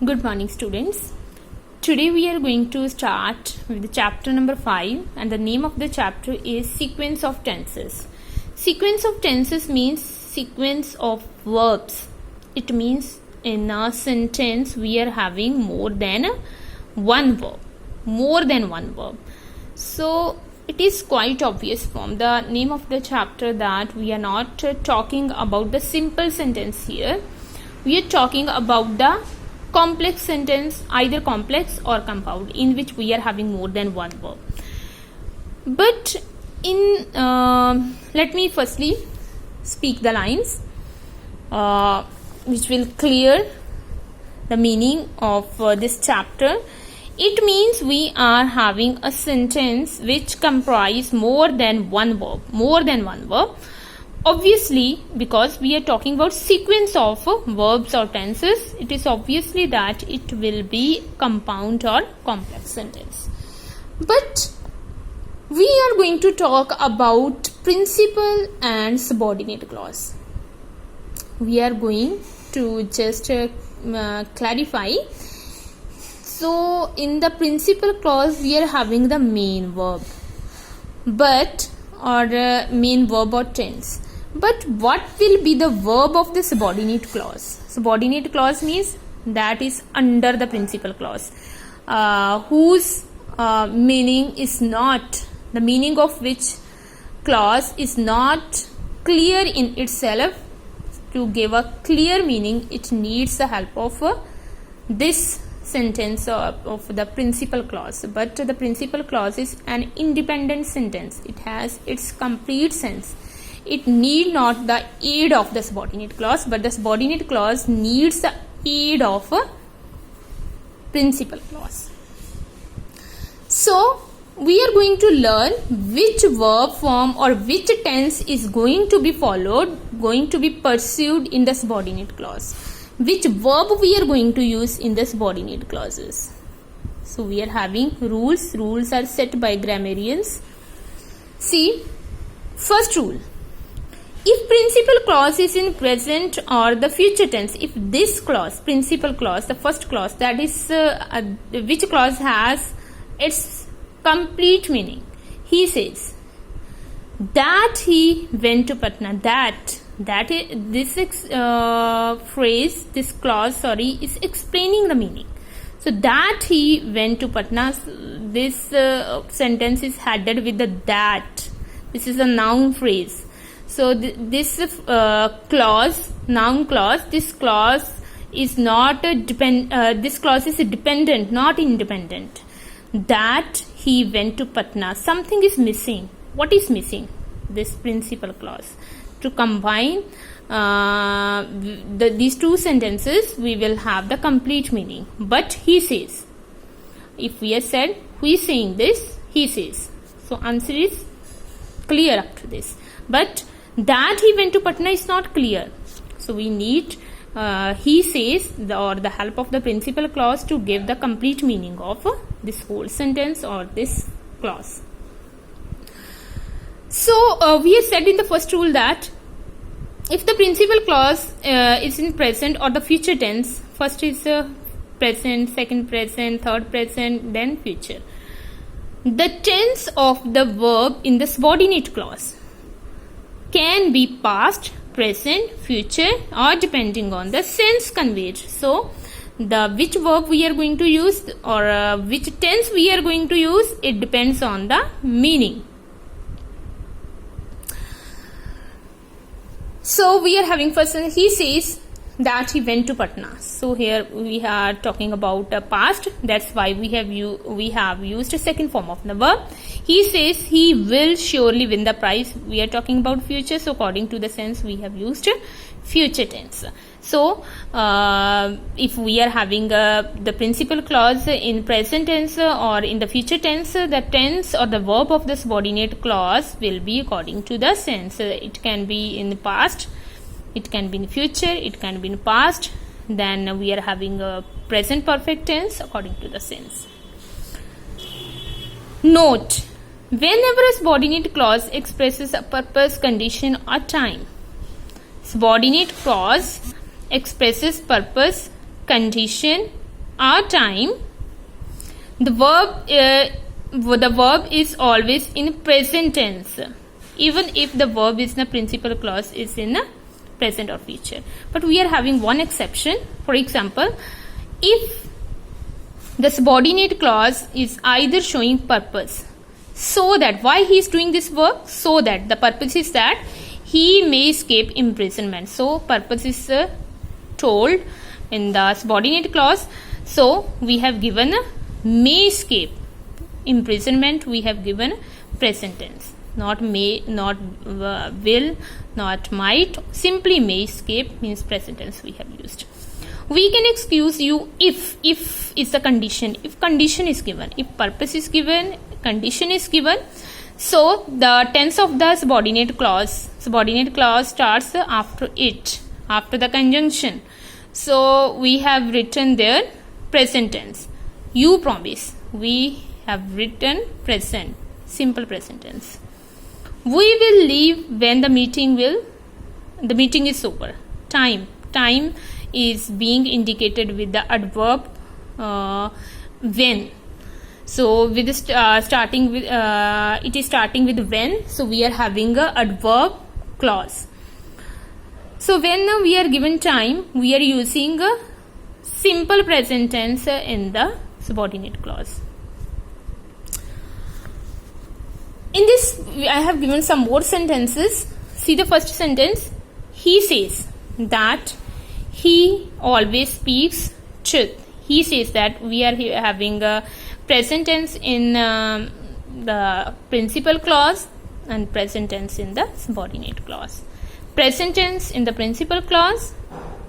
Good morning, students. Today we are going to start with chapter number 5, and the name of the chapter is Sequence of Tenses. Sequence of tenses means sequence of verbs. It means in a sentence we are having more than one verb. So it is quite obvious from the name of the chapter that we are not talking about the simple sentence here. We are talking about the complex sentence, either complex or compound, in which we are having more than one verb. But let me firstly speak the lines which will clear the meaning of this chapter. It means we are having a sentence which comprise more than one verb. Obviously, because we are talking about sequence of verbs or tenses, it is obviously that it will be compound or complex sentence. But we are going to talk about principal and subordinate clause. We are going to just clarify. So, in the principal clause, we are having the main verb, main verb or tense. But what will be the verb of the subordinate clause? Subordinate clause means that is under the principal clause, whose meaning is not, the meaning of which clause is not clear in itself. To give a clear meaning, it needs the help of this sentence of the principal clause. But the principal clause is an independent sentence. It has its complete sense. It need not the aid of the subordinate clause, but the subordinate clause needs the aid of a principal clause. So, we are going to learn which verb form or which tense is going to be followed, going to be pursued in the subordinate clause. Which verb we are going to use in the subordinate clauses. So, we are having rules. Rules are set by grammarians. See, first rule. If principal clause is in present or the future tense, if this clause, principal clause, the first clause, that is which clause has its complete meaning. He says that he went to Patna. This clause is explaining the meaning. So that he went to Patna. This sentence is headed with the that. This is a noun phrase. So this clause, noun clause, this clause is not this clause is dependent, not independent. That he went to Patna. Something is missing. What is missing? This principal clause. To combine these two sentences, we will have the complete meaning. But he says. If we have said who is saying this, he says. So answer is clear up to this. But that he went to Patna is not clear. So we need he says or the help of the principal clause to give the complete meaning of this whole sentence or this clause. So we have said in the first rule that if the principal clause is in present or the future tense, first is present, second present, third present, then future. The tense of the verb in the subordinate clause can be past, present, future, or depending on the sense conveyed. So, which verb we are going to use or which tense we are going to use, it depends on the meaning. So, we are having first, he says that he went to Patna. So, here we are talking about past. That's why we have used a second form of the verb. He says he will surely win the prize. We are talking about future. So, according to the sense, we have used future tense. So, if we are having the principal clause in present tense or in the future tense, the tense or the verb of the subordinate clause will be according to the sense. It can be in the past, it can be in future, it can be in past. Then we are having a present perfect tense according to the sense. Note, whenever a subordinate clause expresses a purpose, condition or time, subordinate clause expresses purpose, condition a time, the verb is always in present tense, even if the verb is in the principal clause is in the present or future. But we are having one exception. For example, if the subordinate clause is either showing purpose, so that why he is doing this work, so that the purpose is that he may escape imprisonment. So purpose is told in the subordinate clause. So we have given may escape imprisonment. We have given present tense, not may, not will, not might. Simply may escape means present tense we have used. We can excuse you if is the condition. If condition is given, if purpose is given, condition is given. So the tense of the subordinate clause starts after it, after the conjunction. So we have written there present tense. You promise. We have written present, simple present tense. We will leave when the meeting is over. Time is being indicated with the adverb when. So with it is starting with when. So we are having a adverb clause. So when we are given time, we are using a simple present tense in the subordinate clause. In this, I have given some more sentences. See the first sentence. He says that he always speaks truth. He says that. We are having a present tense in the principal clause and present tense in the subordinate clause. Present tense in the principal clause,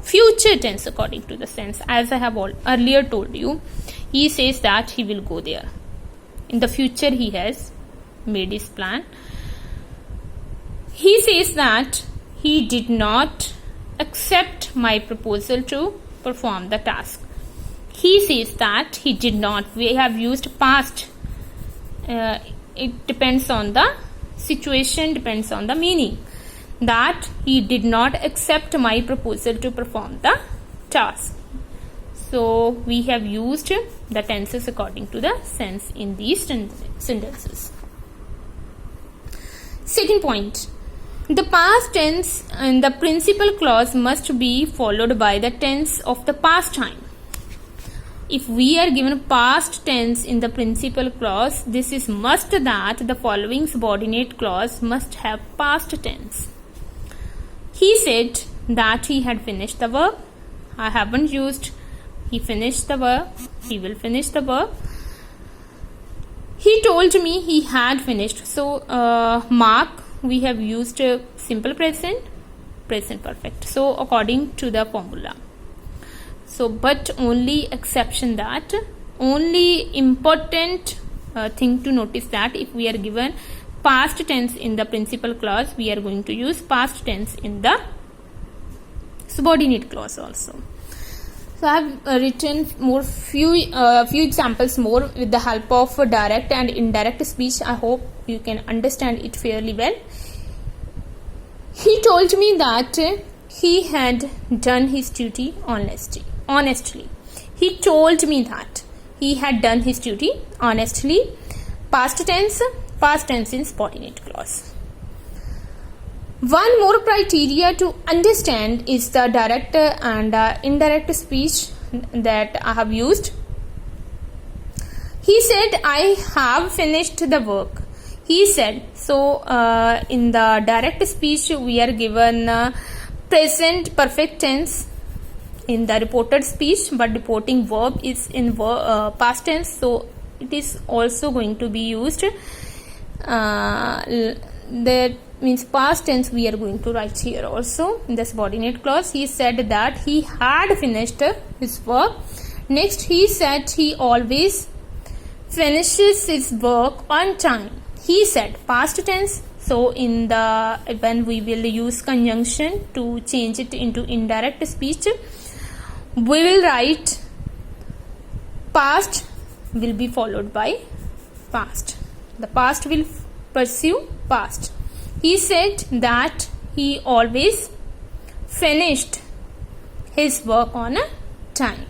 future tense according to the sense. As I have earlier told you, he says that he will go there. In the future, he has made his plan. He says that he did not accept my proposal to perform the task. He says that he did not. We have used past. It depends on the situation, depends on the meaning. That he did not accept my proposal to perform the task. So we have used the tenses according to the sense in these sentences. Second point. The past tense in the principal clause must be followed by the tense of the past time. If we are given past tense in the principal clause, this is must that the following subordinate clause must have past tense. He said that he had finished the work. I haven't used he finished the work. He will finish the work. He told me he had finished. So mark, we have used simple present, present perfect. So according to the formula. So but only exception that, only important thing to notice that if we are given past tense in the principal clause, we are going to use past tense in the subordinate clause also. So I have written more few examples more with the help of direct and indirect speech. I hope you can understand it fairly well. He told me that he had done his duty honestly. He told me that he had done his duty honestly. Past tense in subordinate clause. One more criteria to understand is the direct and indirect speech that I have used. He said, I have finished the work. He said. So in the direct speech we are given present perfect tense in the reported speech, but reporting verb is in past tense, so it is also going to be used. That means past tense we are going to write here also in the subordinate clause. He said that he had finished his work. Next, he said he always finishes his work on time. He said past tense. So in the when we will use conjunction to change it into indirect speech, we will write past will be followed by past. The past will pursue past. He said that he always finished his work on a time.